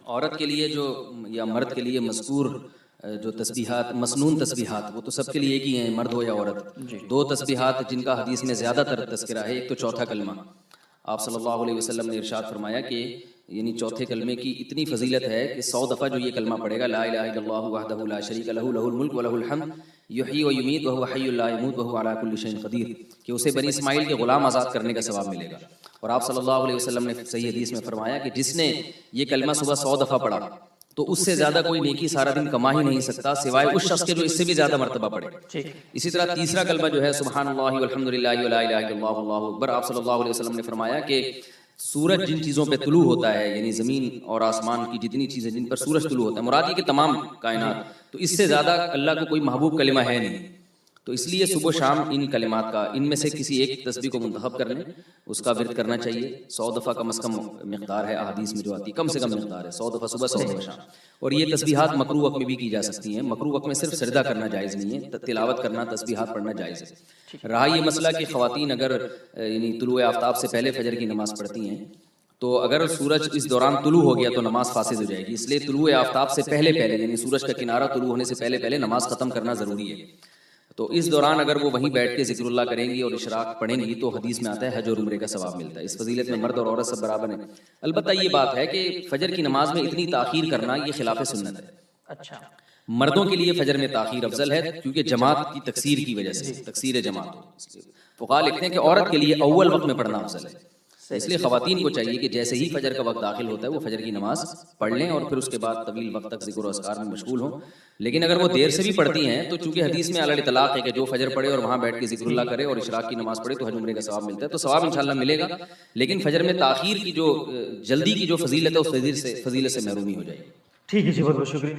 عورت کے لیے جو یا مرد کے لیے مذکور جو تسبیحات مسنون تسبیحات وہ تو سب کے لیے ایک ہی ہیں، مرد ہو یا عورت. دو تسبیحات جن کا حدیث میں زیادہ تر تذکرہ ہے، ایک تو چوتھا کلمہ. آپ صلی اللہ علیہ وسلم نے ارشاد فرمایا کہ یعنی چوتھے کلمے کی اتنی فضیلت ہے کہ 100 دفعہ جو یہ کلمہ پڑھے گا، لا الہ الا اللہ وحدہ لا شریک لہ لہ الملک ولہ الحمد یحیی و یمیت وہو حی لا یموت وہو علی کل شیء قدیر، کہ اسے بنی اسماعیل کے غلام آزاد کرنے کا ثواب ملے گا. اور آپ صلی اللہ علیہ وسلم نے صحیح حدیث میں فرمایا کہ جس نے یہ کلمہ صبح 100 دفعہ پڑھا تو اس سے زیادہ کوئی نیکی سارا دن کما ہی نہیں سکتا سوائے اس شخص کے جو اس سے بھی زیادہ مرتبہ پڑھے. اسی طرح تیسرا کلمہ جو ہے سبحان اللہ والحمد للہ ولا الہ الا اللہ واللہ اکبر، آپ صلی اللہ علیہ وسلم نے فرمایا کہ سورج جن چیزوں پہ طلوع ہوتا ہے، یعنی زمین اور آسمان کی جتنی چیزیں جن پر سورج طلوع ہوتا ہے، مراد یہ کہ تمام کائنات، تو اس سے زیادہ اللہ کو کوئی محبوب کلمہ ہے نہیں. تو اس لیے صبح و شام ان کلمات کا، ان میں سے کسی ایک تسبیح کو منتخب کر لیں، اس کا ورد کرنا چاہیے. 100 دفعہ کم از کم مقدار ہے، احادیث میں جو آتی ہے کم سے کم مقدار ہے، 100 دفعہ صبح 100 دفعہ شام. اور یہ تسبیحات مکروہ وقت میں بھی کی جا سکتی ہیں. مکروہ وقت میں صرف سجدہ کرنا جائز نہیں ہے، تلاوت کرنا، تسبیحات پڑھنا جائز ہے. رہا یہ مسئلہ کہ خواتین اگر یعنی طلوع آفتاب سے پہلے فجر کی نماز پڑھتی ہیں تو اگر سورج اس دوران طلوع ہو گیا تو نماز فاسد ہو جائے گی. اس لیے طلوع آفتاب سے پہلے یعنی سورج کا کنارہ طلوع ہونے سے پہلے نماز ختم کرنا ضروری ہے. تو اس دوران اگر وہ وہیں بیٹھ کے ذکر اللہ کریں گی اور اشراق پڑھیں گی تو حدیث میں آتا ہے حج اور عمرے کا ثواب ملتا ہے. اس فضیلت میں مرد اور عورت سب برابر ہیں. البتہ یہ بات ہے کہ فجر کی نماز میں اتنی تاخیر کرنا یہ خلاف سنت ہے. اچھا، مردوں کے لیے فجر میں تاخیر افضل ہے کیونکہ جماعت کی تکثیر کی وجہ سے، تکثیر جماعت ہو. فقہا لکھتے ہیں کہ عورت کے لیے اول وقت میں پڑھنا افضل ہے. اس لیے خواتین کو چاہیے کہ جیسے ہی فجر کا وقت داخل ہوتا ہے وہ فجر کی نماز پڑھ لیں اور پھر اس کے بعد طویل وقت تک ذکر و اذکار میں مشغول ہوں. لیکن اگر وہ دیر سے بھی پڑھتی ہیں تو چونکہ حدیث میں علی الاطلاق ہے کہ جو فجر پڑھے اور وہاں بیٹھ کے ذکر اللہ کرے اور اشراق کی نماز پڑھے تو حج عمرے کا ثواب ملتا ہے. تو ثواب انشاءاللہ ملے گا، لیکن فجر میں تاخیر کی جو جلدی کی جو فضیلت ہے اس فضیلت سے محرومی ہو جائے گی. ٹھیک ہے جی، بہت بہت شکریہ.